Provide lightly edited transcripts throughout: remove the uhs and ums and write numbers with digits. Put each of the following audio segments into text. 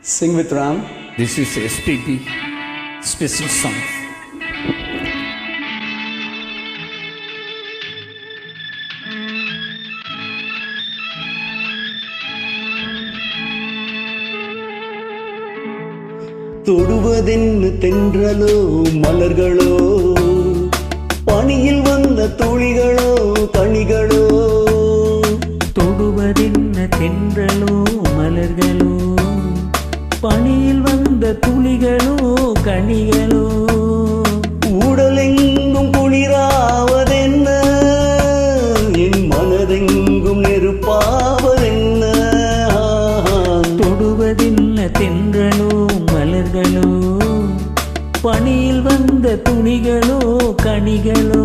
Sing with Ram. This is SPP special song. தொடுவதென்னு தென்றலோ மலர்களோ பனியில் வந்த துளிகளோ கனிகளோ தொடுவதென்ன தென்றலோ மலர்களோ பனியில் வந்த துளிகளோ கனிகளோ உடலெங்கும் குளிராவதென்ன என் மனதெங்கும் நெருப்பாவதென்ன தொடுவதென்ன தென்றலோ மலர்களோ பனியில் வந்த துளிகளோ கனிகளோ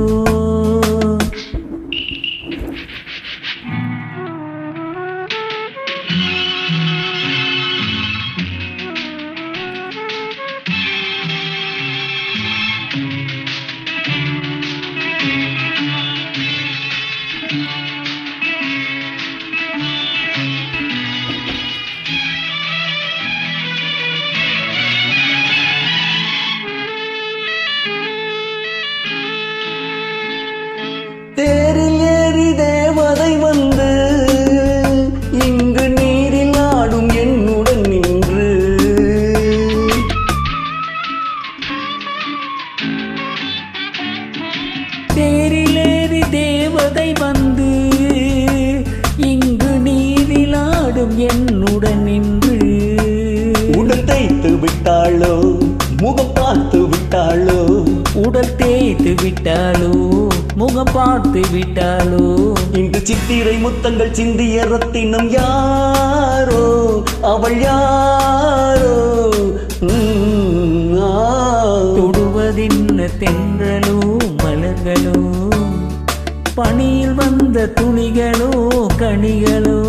தேரில் ஏறி தேவதை வந்து இங்கு நீரில் ஆடும் என்னுடன் நின்று தேரிலேறி தேவதை வந்து இங்கு நீரில் ஆடும் என்னுடன் நின்று உடல் தேய்த்து விட்டாளோ முகம் பார்த்து விட்டாளோ உடல் தேய்த்து விட்டாளோ முகம் பார்த்து விட்டாளோ இன்று சித்திரை முத்தங்கள் சிந்திய ரத்தினம் யாரோ அவள் யாரோ தொடுவதென்ன தென்றலோ மலர்களோ பனியில் வந்த துளிகளோ கனிகளோ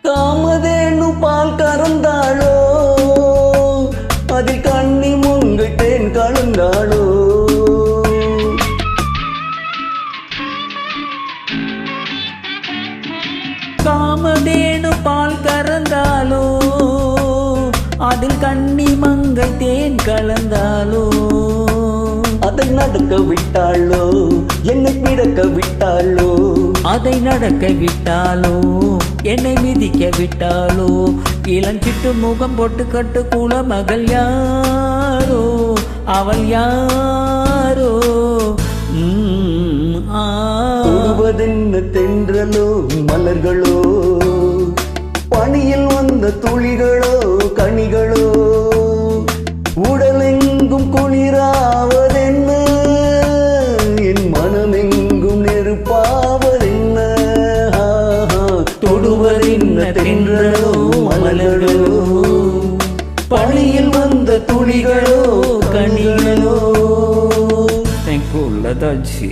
காமதேனு பால் கறந்தாளோ அதில் கண்ணி முங்கை தேன் கலந்தாளோ காமதேனு பால் கறந்தாலோ அதில் கண்ணி மங்கை தேன் கலந்தாலோ அதை நடக்க விட்டாளோ என்னை பிடக்க விட்டாளோ அதை நடக்க விட்டாலோ என்னை மிதிக்க விட்டாலோ இளஞ்சிட்டு முகம் போட்டு கட்டு கூல மகள் யாரோ அவள் யாரோ தொடுவதென்ன தென்றலோ மலர்களோ பனியில் வந்த துளிகளோ கனிகளோ உடலெங்கும் குளிராவதென்ன என் மனமெங்கும் நெருப்பாவதென்ன தொடுவதென்ன தென்றலோ மலர்களோ பனியில் வந்த துளிகளோ கனிகளோ Thank you, Lataji.